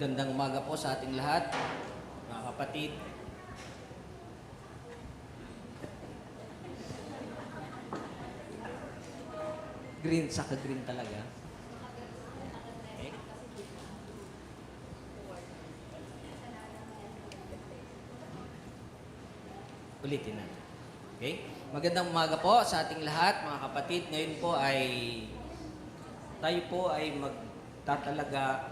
Gandang umaga po sa ating lahat, mga kapatid. Green, saka green talaga. Okay. Ulitin natin. Okay? Magandang umaga po sa ating lahat, mga kapatid. Ngayon po ay tayo po ay magtatalaga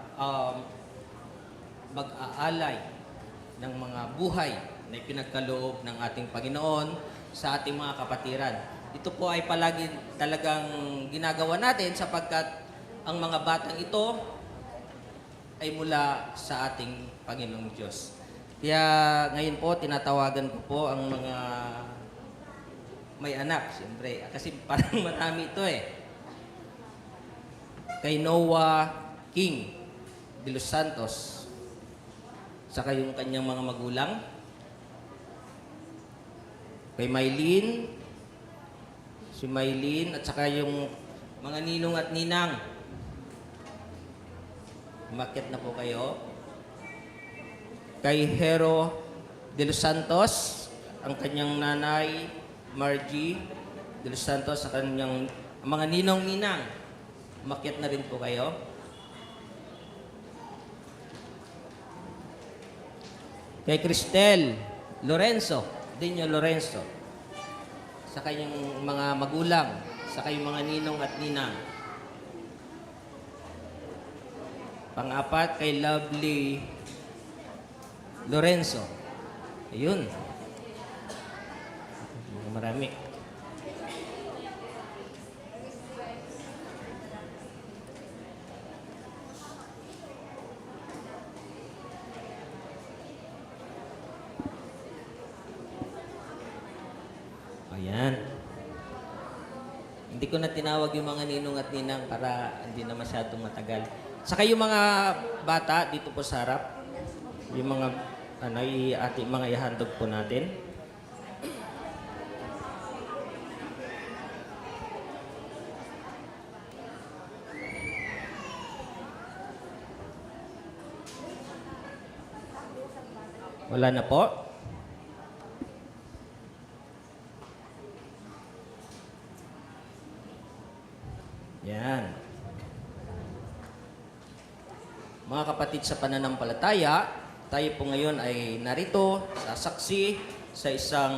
mag-aalay ng mga buhay na ipinagkaloob ng ating Panginoon sa ating mga kapatiran. Ito po ay palagi talagang ginagawa natin sapagkat ang mga batang ito ay mula sa ating Panginoong Diyos. Kaya ngayon po, tinatawagan ko po ang mga may anak, siyempre. Kasi parang marami ito eh. Kay Noah King de los Santos, saka yung kanyang mga magulang. Kay Maylene, si Maylene, at saka yung mga ninong at ninang. Umakyat na po kayo. Kay Hero de los Santos, ang kanyang nanay, Margie de los Santos, sa kanyang mga ninong-ninang. Umakyat na rin po kayo. Kay Cristel Lorenzo, Dino Lorenzo, sa kanyang mga magulang, sa kanyang mga ninong at ninang. Pang-apat, kay Lovely Lorenzo. Ayun. Marami. Ayan. Hindi ko na tinawag yung mga ninong at ninang para hindi na masyadong matagal. Saka yung mga bata dito po sa harap, yung mga mga ihandog po natin. Wala na po. Yan. Mga kapatid sa pananampalataya, tayo po ngayon ay narito, sasaksi sa isang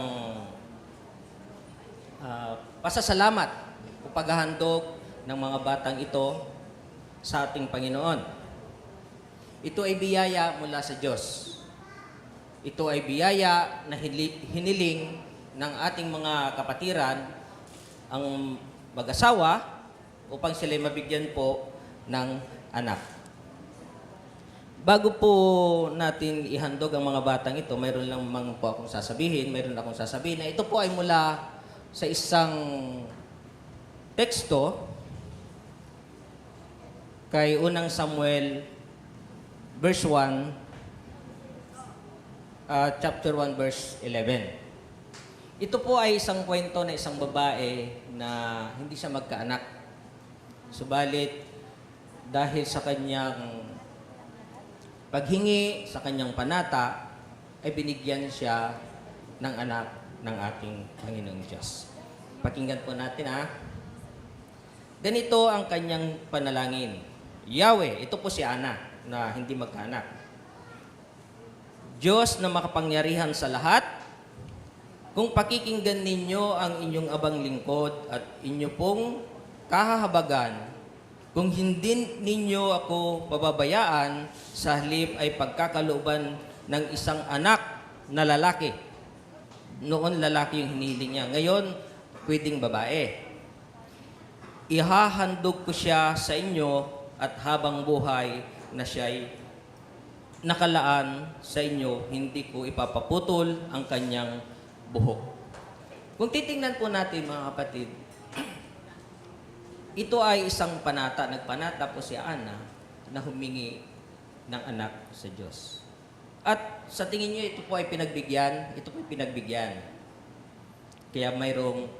pasasalamat o paghahandog ng mga batang ito sa ating Panginoon. Ito ay biyaya mula sa Diyos. Ito ay biyaya na hiniling ng ating mga kapatiran, ang mag-asawa, upang sila mabigyan po ng anak. Bago po natin ihandog ang mga batang ito, mayroon lang po akong sasabihin, na ito po ay mula sa isang teksto kay unang Samuel verse 1, chapter 1 verse 11. Ito po ay isang kwento na isang babae na hindi siya magkaanak. Subalit, dahil sa kanyang paghingi, sa kanyang panata, ay binigyan siya ng anak ng ating Panginoong Diyos. Pakinggan po natin Ganito ang kanyang panalangin. Yahweh, ito po si Ana na hindi magkaanak. Diyos na makapangyarihan sa lahat, kung pakikinggan ninyo ang inyong abang lingkod at inyo pong kahahabagan, kung hindi ninyo ako pababayaan, sa halip ay pagkakalooban ng isang anak na lalaki. Noon lalaki yung hinihiling niya. Ngayon, pwedeng babae. Ihahandog ko siya sa inyo at habang buhay na siya'y nakalaan sa inyo, hindi ko ipapaputol ang kanyang buhok. Kung titingnan po natin mga kapatid, ito ay isang panata. Nagpanata po si Ana na humingi ng anak sa Diyos. At sa tingin niyo, ito po ay pinagbigyan. Ito po ay pinagbigyan. Kaya mayroong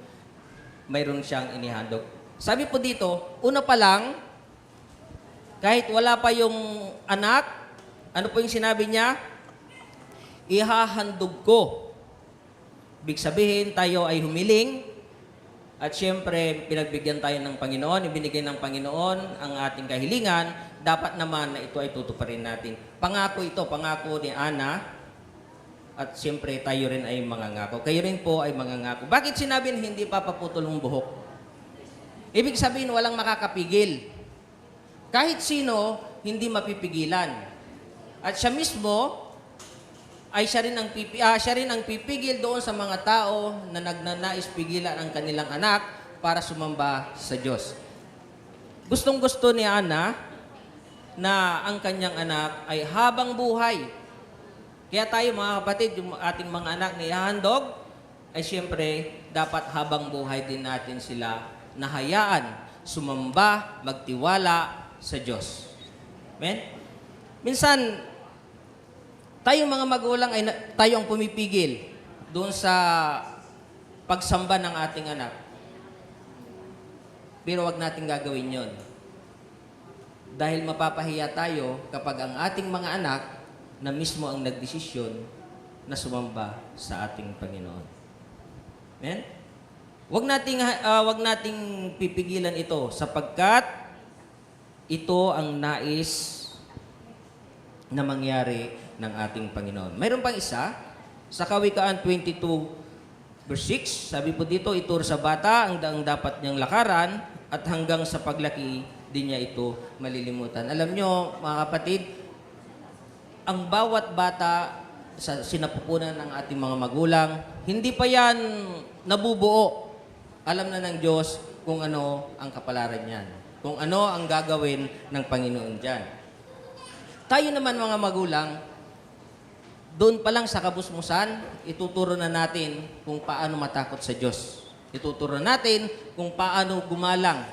siyang inihandog. Sabi po dito, una pa lang, kahit wala pa yung anak, Ano po yung sinabi niya? Ihahandog ko. Ibig sabihin, tayo ay humiling at siyempre, pinagbigyan tayo ng Panginoon, ibinigay ng Panginoon ang ating kahilingan, dapat naman na ito ay tutuparin natin. Pangako ito, pangako ni Ana, at siyempre tayo rin ay mangangako. Kayo rin po ay mangangako. Bakit sinabi na hindi papaputol ang buhok? Ibig sabihin, walang makakapigil. Kahit sino, hindi mapipigilan. At siya mismo, ay siya rin ang pipigil doon sa mga tao na nagnanais pigilan ang kanilang anak para sumamba sa Diyos. Gustong-gusto ni Ana na ang kanyang anak ay habang buhay. Kaya tayo mga kapatid, yung ating mga anak na ihahandog, ay siyempre dapat habang buhay din natin sila nahayaan, sumamba, magtiwala sa Diyos. Amen? Minsan, tayong mga magulang ay tayo ang pumipigil doon sa pagsamba ng ating anak. Pero wag nating gagawin yon. Dahil mapapahiya tayo kapag ang ating mga anak na mismo ang nagdesisyon na sumamba sa ating Panginoon. Amen? Wag nating pipigilan ito sapagkat ito ang nais na mangyari ng ating Panginoon. Mayroon pang isa, sa Kawikaan 22 verse 6, sabi po dito, ituro sa bata ang daang dapat niyang lakaran at hanggang sa paglaki din niya ito malilimutan. Alam nyo, mga kapatid, ang bawat bata sa sinapupunan ng ating mga magulang, hindi pa yan nabubuo. Alam na ng Diyos kung ano ang kapalaran niyan, kung ano ang gagawin ng Panginoon diyan. Tayo naman mga magulang, doon pa lang sa kabusmusan, ituturo na natin kung paano matakot sa Diyos. Ituturo natin kung paano gumalang.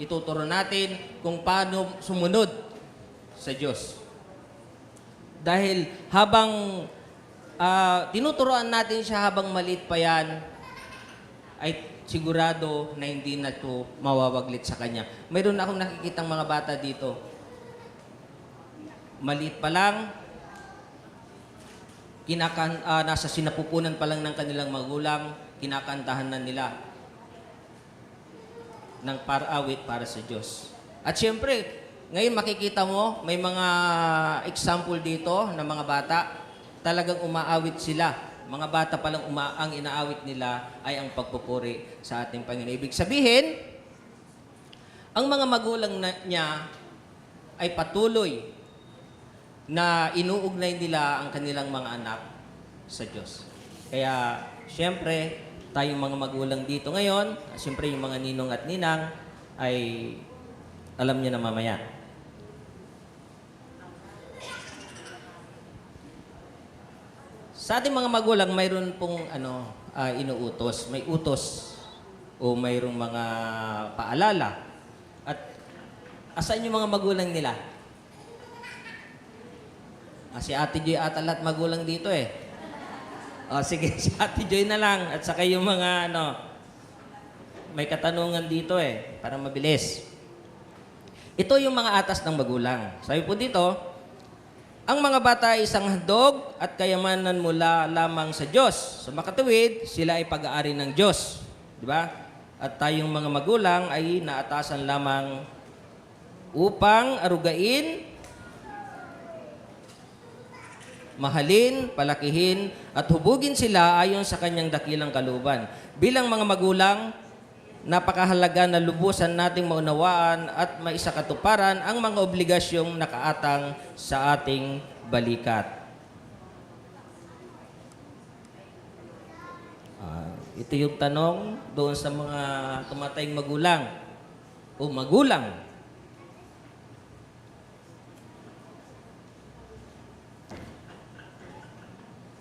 Ituturo natin kung paano sumunod sa Diyos. Dahil habang tinuturoan natin siya habang maliit pa yan, ay sigurado na hindi na ito mawawaglit sa kanya. Mayroon akong nakikitang mga bata dito. Maliit pa lang, nasa sinapupunan pa lang ng kanilang magulang, kinakantahan na nila ng awit para sa Diyos. At siyempre, ngayon makikita mo, may mga example dito ng mga bata, talagang umaawit sila. Mga bata pa lang ang inaawit nila ay ang pagpupuri sa ating Panginoon. Ibig sabihin, ang mga magulang niya ay patuloy na inuugnay nila ang kanilang mga anak sa Diyos. Kaya, siyempre, tayong mga magulang dito ngayon, siyempre yung mga ninong at ninang, ay alam niyo na mamaya. Sa ating mga magulang, mayroon pong inuutos. May utos o mayroong mga paalala. At asan yung mga magulang nila? Si Ate Joy ata lahat magulang dito eh. Sige, si Ate Joy na lang. At saka yung mga may katanungan dito eh, para mabilis. Ito yung mga atas ng magulang. Sabi po dito, ang mga bata ay isang handog at kayamanan mula lamang sa Diyos. Sa makatuwid, sila ay pag-aari ng Diyos. Di ba? At tayong mga magulang ay naatasan lamang upang arugain, mahalin, palakihin, at hubugin sila ayon sa kanyang dakilang kalooban. Bilang mga magulang, napakahalaga na lubusan nating maunawaan at maisakatuparan ang mga obligasyong nakaatang sa ating balikat. Ito yung tanong doon sa mga tumatayong magulang o magulang.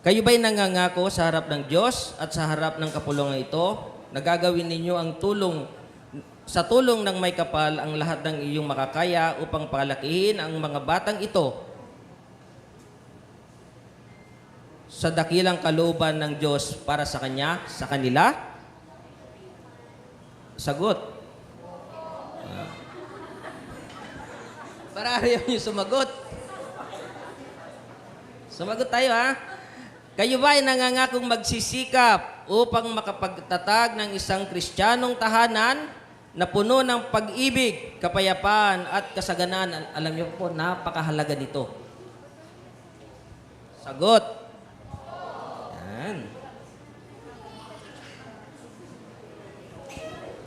Kayo ba'y nangangako sa harap ng Diyos at sa harap ng kapulungan ito na gagawin ninyo ang sa tulong ng may kapal ang lahat ng iyong makakaya upang palakihin ang mga batang ito sa dakilang kalooban ng Diyos para sa kanila? Sagot. Para ayaw niyo sumagot. Sumagot tayo ha. Kayo ba ay nangangakong magsisikap upang makapagtatag ng isang Kristiyanong tahanan na puno ng pag-ibig, kapayapaan at kasaganaan? Alam niyo po, napakahalaga nito. Sagot. Yan.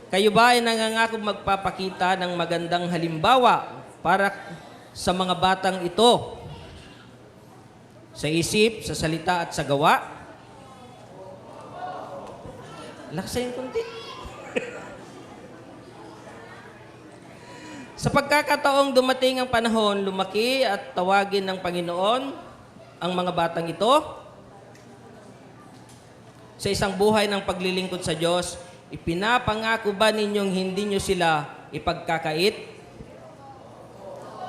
Kayo ba ay nangangakong magpapakita ng magandang halimbawa para sa mga batang ito? Sa isip, sa salita at sa gawa? Laksayin kunti. Sa pagkakataong dumating ang panahon, lumaki at tawagin ng Panginoon ang mga batang ito sa isang buhay ng paglilingkod sa Diyos, ipinapangako ba ninyong hindi nyo sila ipagkakait?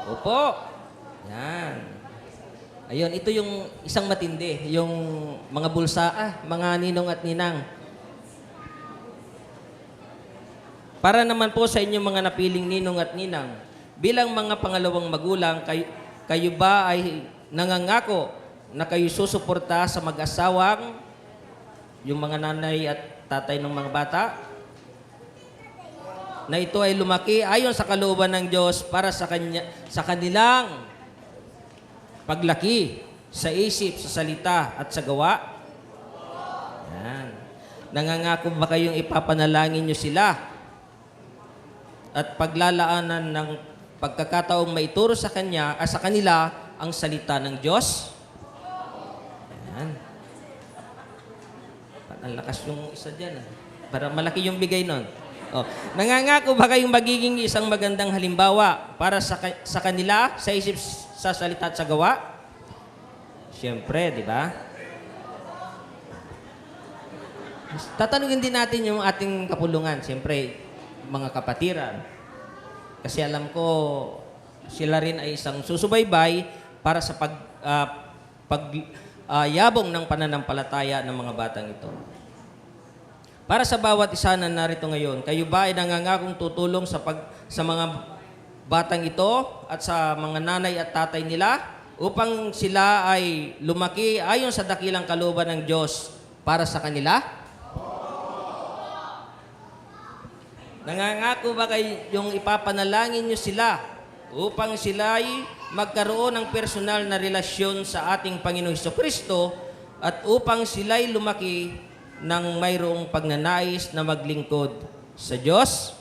Opo. Yan. Ayun, ito yung isang matindi, yung mga bulsa, mga ninong at ninang. Para naman po sa inyong mga napiling ninong at ninang, bilang mga pangalawang magulang, kayo ba ay nangangako na kayo susuporta sa mag-asawang, yung mga nanay at tatay ng mga bata, na ito ay lumaki ayon sa kalooban ng Diyos para sa kanilang paglaki sa isip, sa salita at sa gawa? Yan. Nangangako ba kayong ipapanalangin nyo sila at paglalaanan ng pagkakataong maituro sa kanila ang salita ng Diyos? Yan. Ang lakas yung isa dyan. Para malaki yung bigay nun. Oh. Nangangako ba kayong magiging isang magandang halimbawa para sa kanila, sa isip, sa salita at sa gawa? Siyempre, di ba? Tatanungin din natin yung ating kapulungan. Siyempre, mga kapatiran. Kasi alam ko, sila rin ay isang susubaybay para sa yabong ng pananampalataya ng mga batang ito. Para sa bawat isa na narito ngayon, kayo ba ay nangangakong tutulong sa mga batang ito at sa mga nanay at tatay nila upang sila ay lumaki ayon sa dakilang kalooban ng Diyos para sa kanila? Nangangako ba kayong ipapanalangin nyo sila upang sila ay magkaroon ng personal na relasyon sa ating Panginoong Hesukristo at upang sila ay lumaki ng mayroong pagnanais na maglingkod sa Diyos?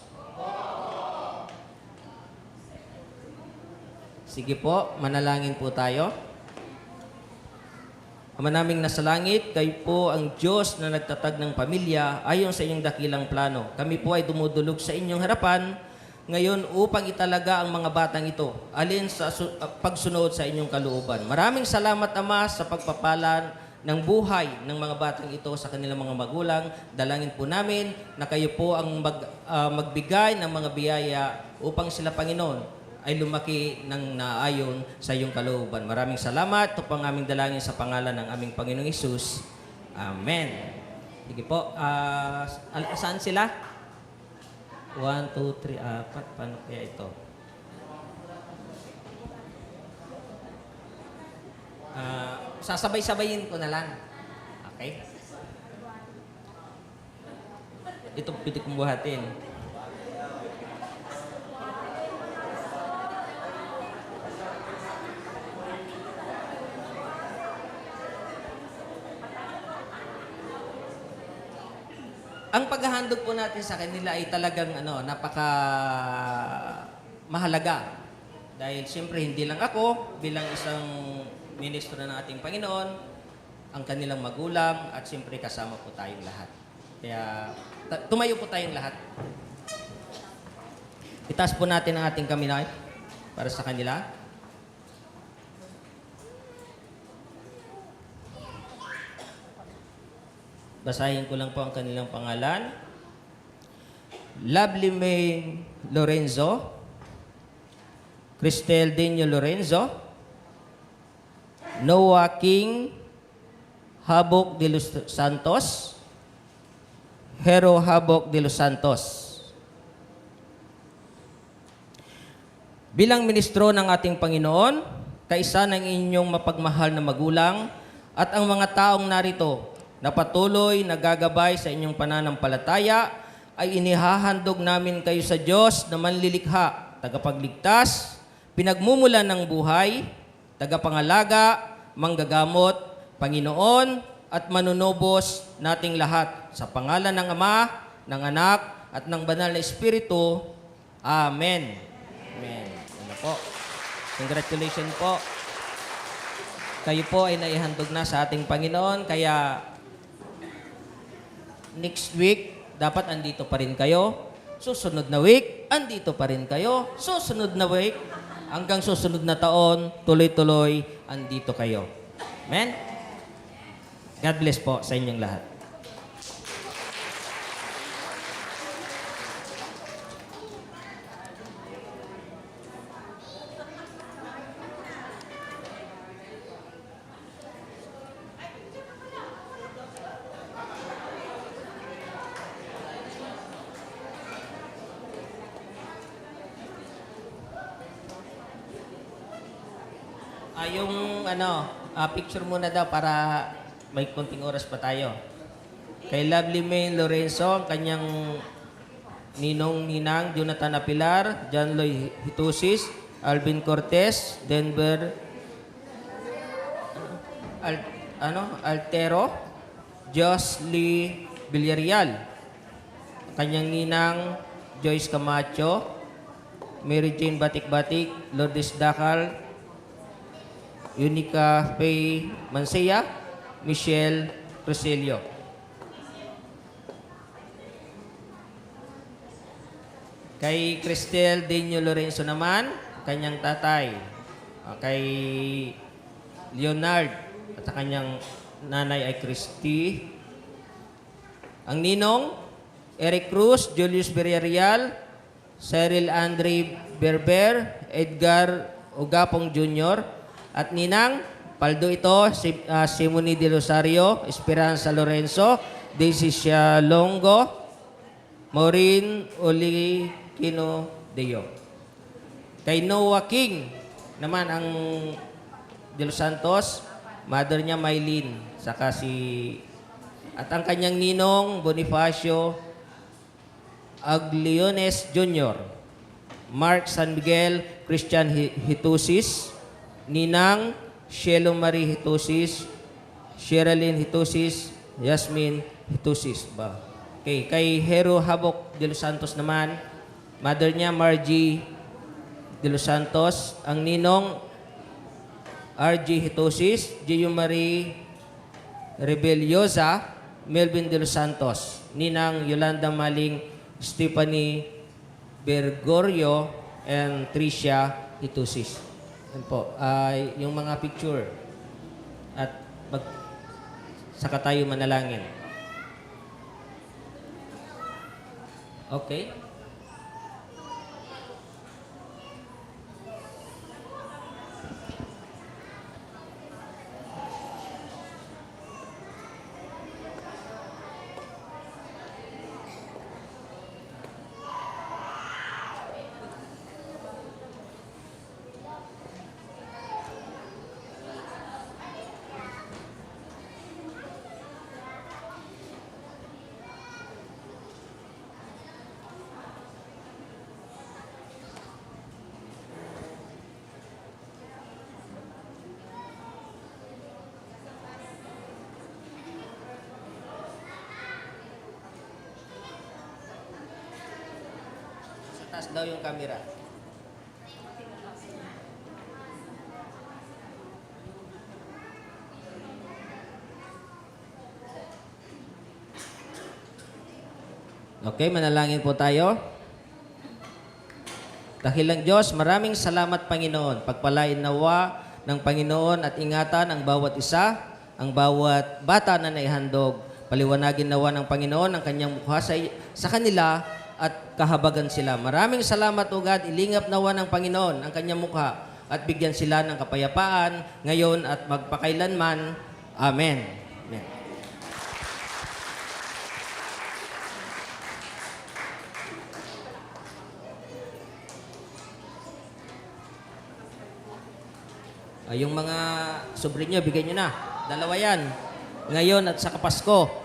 Sige po, manalangin po tayo. Ama naming nasa langit, kayo po ang Diyos na nagtatag ng pamilya ayon sa inyong dakilang plano. Kami po ay dumudulog sa inyong harapan ngayon upang italaga ang mga batang ito alin sa pagsunod sa inyong kalooban. Maraming salamat, Ama, sa pagpapalan ng buhay ng mga batang ito sa kanilang mga magulang. Dalangin po namin na kayo po ang magbigay ng mga biyaya upang sila, Panginoon, ay lumaki ng naayon sa iyong kalooban. Maraming salamat. Ito po ang aming dalangin sa pangalan ng aming Panginoong Hesus. Amen. Sige po. Saan sila? 1, 2, 3, 4. Paano kaya ito? Sasabay-sabayin ko na lang. Okay? Ito pwede kong buhatin. Ang paghahandog po natin sa kanila ay talagang napaka mahalaga. Dahil siyempre hindi lang ako bilang isang ministro ng ating Panginoon, ang kanilang magulang, at siyempre kasama po tayong lahat. Kaya tumayo po tayong lahat. Itaas po natin ang ating kamay para sa kanila. Basahin ko lang po ang kanilang pangalan. Lovely May Lorenzo, Cristel Dino Lorenzo, Noah King Habok de los Santos, Hero Habok de los Santos. Bilang ministro ng ating Panginoon, kaisa ng inyong mapagmahal na magulang, at ang mga taong narito na patuloy nagagabay sa inyong pananampalataya, ay inihahandog namin kayo sa Diyos na manlilikha, tagapagligtas, pinagmumulan ng buhay, tagapangalaga, manggagamot, Panginoon, at manunubos nating lahat. Sa pangalan ng Ama, ng Anak, at ng Banal na Espiritu. Amen. Amen. Ano po? Congratulations po. Kayo po ay naihandog na sa ating Panginoon, kaya next week, dapat andito pa rin kayo. Susunod na week, andito pa rin kayo. Susunod na week, hanggang susunod na taon, tuloy-tuloy, andito kayo. Amen? God bless po sa inyong lahat. Picture muna daw para may konting oras pa tayo. Kay Lovely May Lorenzo, ang kanyang ninong-ninang, Jonathan Apilar, John Loy Hitusis, Alvin Cortez, Denver Altero, Josly Villarreal, ang kanyang ninang, Joyce Camacho, Mary Jane Batik-Batik, Lourdes Dacal, Unica Faye Mansea, Michelle Roselio. Kay Cristel Denio Lorenzo naman, kanyang tatay. Kay Leonard at sa kanyang nanay ay Christy. Ang ninong, Eric Cruz, Julius Villarreal, Cyril Andre Berber, Edgar Ugapong Jr., at ninang, paldo ito, Simone de Rosario, Esperanza Lorenzo, Daisy Longo, Maureen Oliquino Deo. Kay Noah King, naman ang de Los Santos, mother niya Maylene, saka at ang kanyang ninong, Bonifacio Agliones Jr., Mark San Miguel, Christian Hitusis, ninang, Shelo Marie Hitusis, Sherilyn Hitusis, Yasmin Hitusis. Okay, kay Hero Habok de Los Santos naman, mother niya Margie de Los Santos, ang ninong RG Hitusis, Gio Marie Rebeliosa, Melvin de Los Santos, ninang Yolanda Maling, Stephanie Bergorio, and Tricia Hitusis. Yan po, yung mga picture at saka tayo manalangin. Okay? Taas daw yung camera. Okay, manalangin po tayo. Dakilang Diyos, maraming salamat Panginoon. Pagpalain nawa ng Panginoon at ingatan ang bawat isa, ang bawat bata na naihandog. Paliwanagin nawa ng Panginoon ang kanyang mukha sa kanila at kahabagan sila. Maraming salamat o God, ilingap nawa ng Panginoon ang kanyang mukha at bigyan sila ng kapayapaan ngayon at magpakailanman. Amen. Amen. Yung mga sobre nyo, bigay nyo na. 2 yan. Ngayon at sa Pasko.